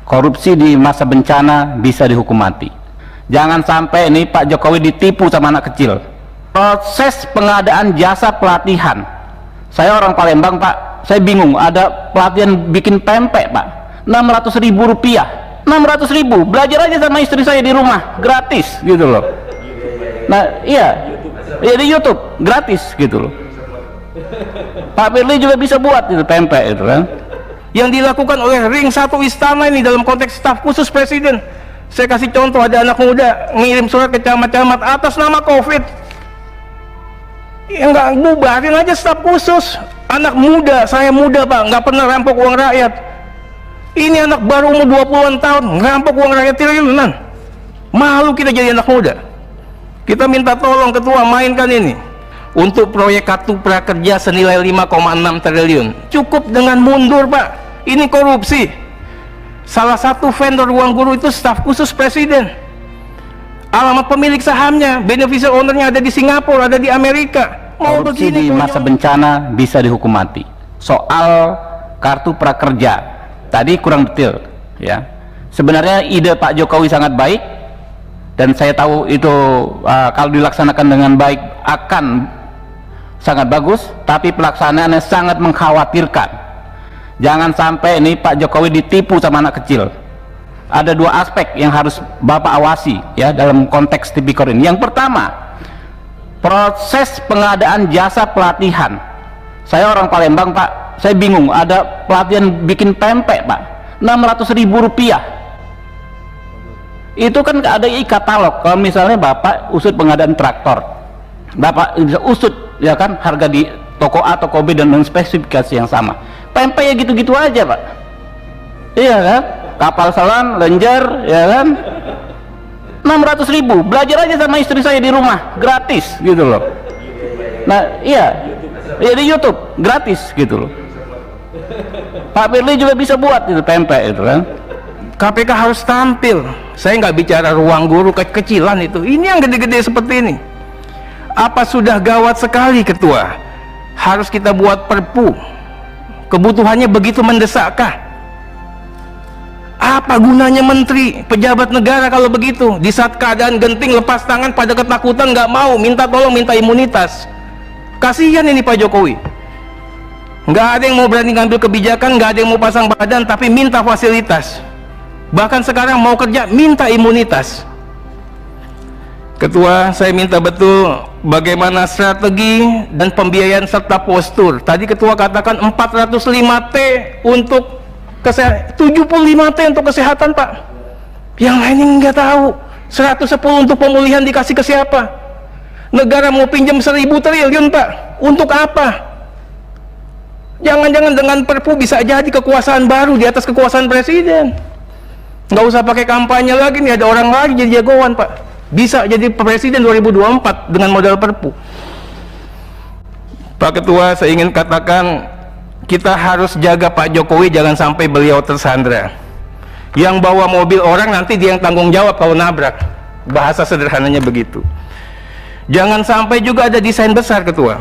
Korupsi di masa bencana bisa dihukum mati. Jangan sampai ini Pak Jokowi ditipu sama anak kecil. Proses pengadaan jasa pelatihan, saya orang Palembang Pak, saya bingung, ada pelatihan bikin pempek Pak, 600.000 rupiah. 600.000, belajar aja sama istri saya di rumah, gratis gitu loh. Nah iya, di YouTube gratis gitu loh. Pak Firly juga bisa buat itu pempek itu kan. Yang dilakukan oleh ring satu istana ini dalam konteks staf khusus presiden. Saya kasih contoh, ada anak muda ngirim surat ke camat-camat atas nama COVID. Ya nggak, bubarin aja staf khusus. Anak muda, saya muda Pak, nggak pernah rampok uang rakyat. Ini anak baru umur 20-an tahun ngerampok uang rakyat triliunan. Malu kita jadi anak muda. Kita minta tolong ketua mainkan ini untuk proyek kartu prakerja senilai 5,6 triliun. Cukup dengan mundur Pak. Ini korupsi. Salah satu vendor ruang guru itu staf khusus presiden. Alamat pemilik sahamnya, beneficial ownernya ada di Singapura, ada di Amerika. Mau Korupsi begini di masa bencana bisa dihukum mati. Soal kartu prakerja tadi kurang detail ya. Sebenarnya ide Pak Jokowi sangat baik dan saya tahu itu kalau dilaksanakan dengan baik akan sangat bagus, tapi pelaksanaannya sangat mengkhawatirkan. Jangan sampai ini Pak Jokowi ditipu sama anak kecil. Ada dua aspek yang harus Bapak awasi ya dalam konteks tipikor ini. Yang pertama, proses pengadaan jasa pelatihan. Saya orang Palembang Pak, saya bingung, ada pelatihan bikin pempek Pak, 600.000 rupiah. Itu kan ada e-katalog. Kalau misalnya Bapak usut pengadaan traktor, Bapak bisa usut ya kan harga di toko A, toko B dan spesifikasi yang sama. Pempek ya gitu-gitu aja Pak. Iya kan? Kapal selam, lenjer, ya kan? 600.000, belajar aja sama istri saya di rumah, gratis gitu loh. Nah iya, di YouTube gratis gitu loh. Pak Firly juga bisa buat itu pempek itu kan. KPK harus tampil. Saya nggak bicara ruang guru kecilan itu. Ini yang gede-gede seperti ini. Apa sudah gawat sekali ketua? Harus kita buat perpu. Kebutuhannya begitu mendesakkah? Apa gunanya menteri, pejabat negara kalau begitu? Di saat keadaan genting lepas tangan pada ketakutan, nggak mau minta tolong, minta imunitas. Kasihan ini Pak Jokowi. Nggak ada yang mau berani ngambil kebijakan, nggak ada yang mau pasang badan, tapi minta fasilitas. Bahkan sekarang mau kerja minta imunitas. Ketua, saya minta betul bagaimana strategi dan pembiayaan serta postur. Tadi ketua katakan 405T untuk kesehatan, 75T untuk kesehatan Pak. Yang lain nggak tahu. 110 untuk pemulihan dikasih ke siapa? Negara mau pinjam 1.000 triliun Pak. Untuk apa? Jangan-jangan dengan perpu bisa jadi kekuasaan baru di atas kekuasaan presiden. Nggak usah pakai kampanye lagi nih, ada orang lagi jadi jagoan Pak. Bisa jadi presiden 2024 dengan modal perpu. Pak Ketua, saya ingin katakan kita harus jaga Pak Jokowi jangan sampai beliau tersandra. Yang bawa mobil orang nanti dia yang tanggung jawab kalau nabrak. Bahasa sederhananya begitu. Jangan sampai juga ada desain besar Ketua.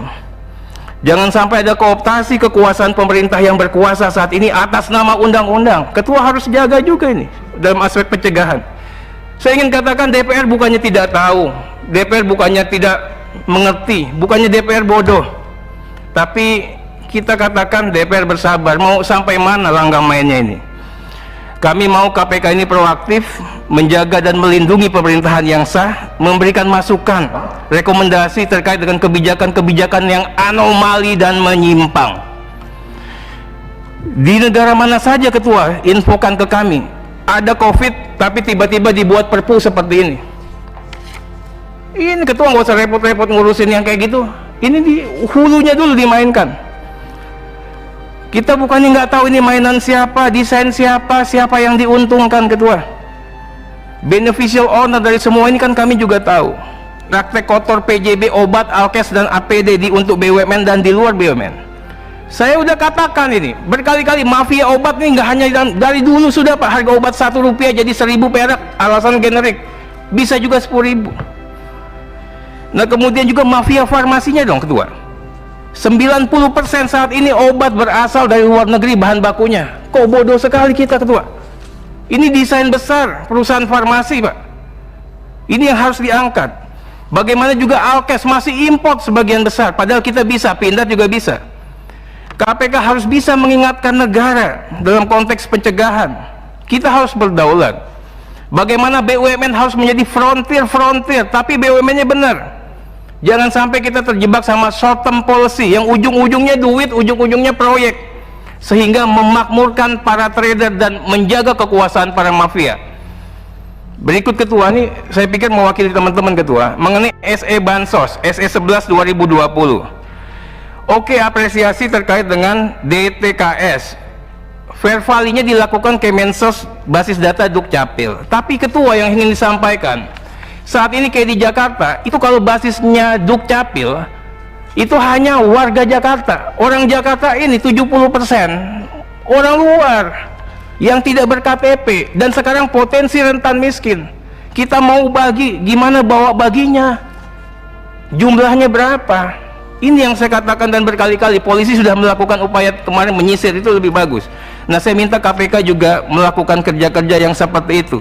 Jangan sampai ada kooptasi kekuasaan pemerintah yang berkuasa saat ini atas nama undang-undang. Ketua harus jaga juga ini dalam aspek pencegahan. Saya ingin katakan DPR bukannya tidak tahu, DPR bukannya tidak mengerti, bukannya DPR bodoh, tapi kita katakan DPR bersabar. Mau sampai mana langkah mainnya ini? Kami mau KPK ini proaktif, menjaga dan melindungi pemerintahan yang sah, memberikan masukan, rekomendasi terkait dengan kebijakan-kebijakan yang anomali dan menyimpang. Di negara mana saja Ketua, infokan ke kami. Ada COVID tapi tiba-tiba dibuat perpu seperti ini. Ini Ketua nggak usah repot-repot ngurusin yang kayak gitu. Ini di hulunya dulu dimainkan. Kita bukannya nggak tahu ini mainan siapa, desain siapa, siapa yang diuntungkan Ketua. Beneficial owner dari semua ini kan kami juga tahu. Praktek kotor PJB, obat, alkes dan APD untuk BUMN dan di luar BUMN. Saya udah katakan ini berkali-kali, mafia obat nih nggak hanya dari dulu sudah Pak. Harga obat 1 rupiah jadi 1.000 perak, alasan generik, bisa juga 10.000. Nah kemudian juga mafia farmasinya dong Ketua. 90% saat ini obat berasal dari luar negeri bahan bakunya. Kok bodoh sekali kita Ketua. Ini desain besar perusahaan farmasi, Pak. Ini yang harus diangkat. Bagaimana juga Alkes masih import sebagian besar, padahal kita bisa, Pindad juga bisa. KPK harus bisa mengingatkan negara dalam konteks pencegahan. Kita harus berdaulat. Bagaimana BUMN harus menjadi frontier, tapi BUMN-nya benar. Jangan sampai kita terjebak sama short term policy yang ujung-ujungnya duit, ujung-ujungnya proyek, sehingga memakmurkan para trader dan menjaga kekuasaan para mafia. Berikut Ketua, ini saya pikir mewakili teman-teman Ketua, mengenai SE Bansos, SE 11 2020. Oke, apresiasi terkait dengan DTKS. Fair value-nya dilakukan Kemensos basis data Dukcapil. Tapi Ketua, yang ingin disampaikan, saat ini kayak di Jakarta, itu kalau basisnya Dukcapil, itu hanya warga Jakarta. Orang Jakarta ini 70% orang luar yang tidak ber-KTP, dan sekarang potensi rentan miskin. Kita mau bagi, gimana bawa baginya? Jumlahnya berapa? Ini yang saya katakan, dan berkali-kali polisi sudah melakukan upaya kemarin menyisir, itu lebih bagus. Nah, saya minta KPK juga melakukan kerja-kerja yang seperti itu.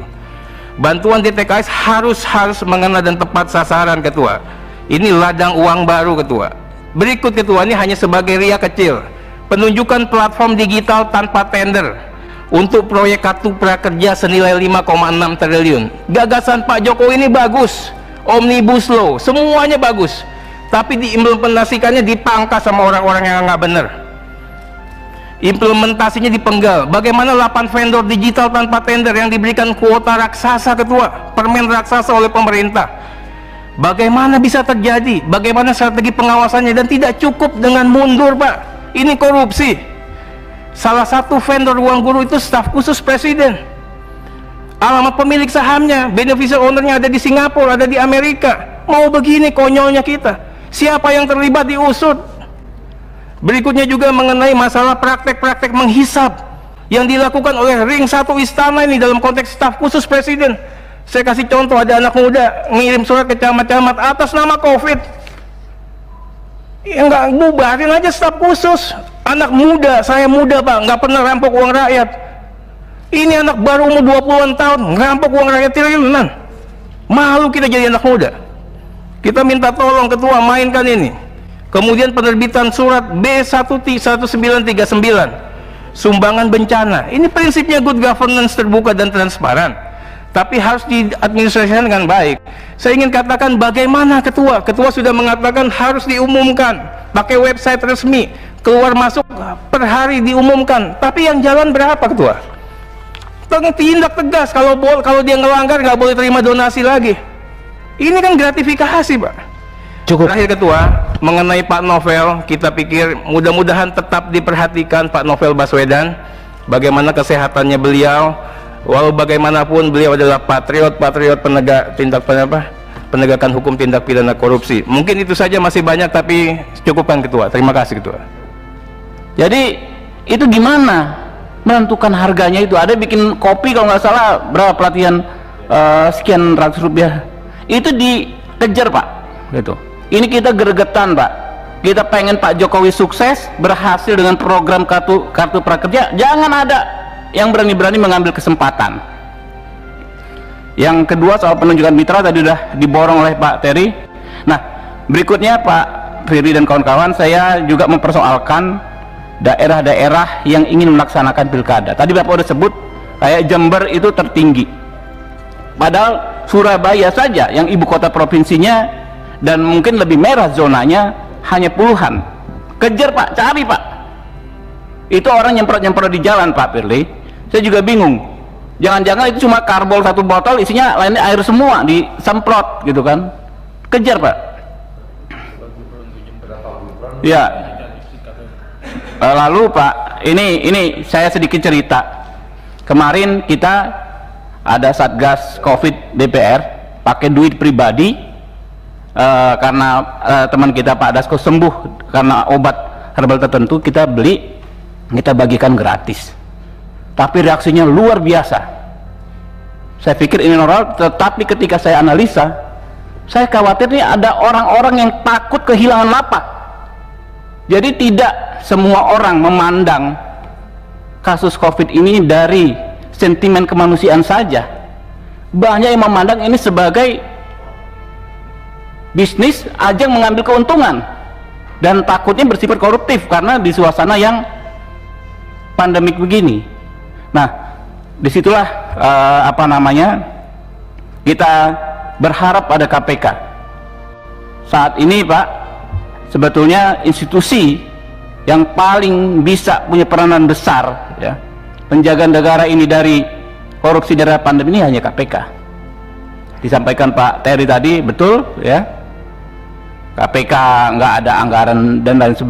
Bantuan DTKS harus mengena dan tepat sasaran, Ketua. Ini ladang uang baru, Ketua. Berikut, Ketua, ini hanya sebagai ria kecil. Penunjukan platform digital tanpa tender untuk proyek kartu prakerja senilai 5,6 triliun. Gagasan Pak Jokowi ini bagus, Omnibus Law, semuanya bagus. Tapi diimplementasikannya dipangkas sama orang-orang yang nggak benar. Implementasinya dipenggal. Bagaimana 8 vendor digital tanpa tender yang diberikan kuota raksasa, Ketua, permen raksasa oleh pemerintah? Bagaimana bisa terjadi? Bagaimana strategi pengawasannya? Dan tidak cukup dengan mundur, Pak. Ini korupsi. Salah satu vendor ruang guru itu staf khusus presiden. Alamat pemilik sahamnya, beneficial ownernya ada di Singapura, ada di Amerika. Mau begini konyolnya kita. Siapa yang terlibat diusut. Berikutnya juga mengenai masalah praktek-praktek menghisap yang dilakukan oleh ring 1 istana ini dalam konteks staf khusus presiden. Saya kasih contoh, ada anak muda ngirim surat ke camat-camat atas nama COVID. Ya nggak, bubarin aja staf khusus. Anak muda, saya muda, Pak, nggak pernah rampok uang rakyat. Ini anak baru umur 20-an tahun ngerampok uang rakyat triliunan. Malu kita jadi anak muda. Kita minta tolong Ketua mainkan ini. Kemudian penerbitan surat B1939 sumbangan bencana. Ini prinsipnya good governance, terbuka dan transparan, tapi harus diadministrasikan dengan baik. Saya ingin katakan bagaimana Ketua sudah mengatakan harus diumumkan pakai website resmi, keluar masuk per hari diumumkan. Tapi yang jalan berapa, Ketua? Tindak tegas, kalau dia ngelanggar nggak boleh terima donasi lagi. Ini kan gratifikasi, Pak. Cukup. Terakhir, Ketua, mengenai Pak Novel, kita pikir mudah-mudahan tetap diperhatikan Pak Novel Baswedan, bagaimana kesehatannya beliau. Walau bagaimanapun beliau adalah patriot penegakan hukum tindak pidana korupsi. Mungkin itu saja, masih banyak, tapi cukupkan Ketua. Terima kasih, Ketua. Jadi itu gimana menentukan harganya? Itu ada bikin kopi kalau nggak salah berapa pelatihan sekian ratus rupiah, itu dikejar, Pak, gitu. Ini kita gregetan, Pak. Kita pengen Pak Jokowi sukses, berhasil dengan program kartu prakerja. Jangan ada yang berani-berani mengambil kesempatan. Yang kedua, soal penunjukan mitra tadi sudah diborong oleh Pak Terry. Nah, berikutnya Pak Firly dan kawan-kawan, saya juga mempersoalkan daerah-daerah yang ingin melaksanakan pilkada. Tadi Bapak sudah sebut kayak Jember itu tertinggi, padahal Surabaya saja yang ibu kota provinsinya dan mungkin lebih merah zonanya hanya puluhan. Kejar, Pak, cari, Pak. Itu orang nyemprot-nyemprot di jalan, Pak Firly. Saya juga bingung, jangan-jangan itu cuma karbol satu botol, isinya lainnya air semua, disemprot gitu kan. Kejar, Pak. Ya. Lalu Pak, ini saya sedikit cerita. Kemarin kita ada Satgas Covid DPR pakai duit pribadi, karena teman kita Pak Dasko sembuh karena obat herbal tertentu, kita beli, kita bagikan gratis. Tapi reaksinya luar biasa. Saya pikir ini normal, tetapi ketika saya analisa, saya khawatir nih ada orang-orang yang takut kehilangan lapak. Jadi tidak semua orang memandang kasus COVID ini dari sentimen kemanusiaan saja. Banyak yang memandang ini sebagai bisnis, ajang mengambil keuntungan, dan takutnya bersifat koruptif karena di suasana yang pandemik begini. Nah, disitulah kita berharap pada KPK. Saat ini Pak, sebetulnya institusi yang paling bisa punya peranan besar ya, penjagaan negara ini dari korupsi dari pandemi ini hanya KPK. Disampaikan Pak Terry tadi betul ya, KPK nggak ada anggaran dan lain sebagainya.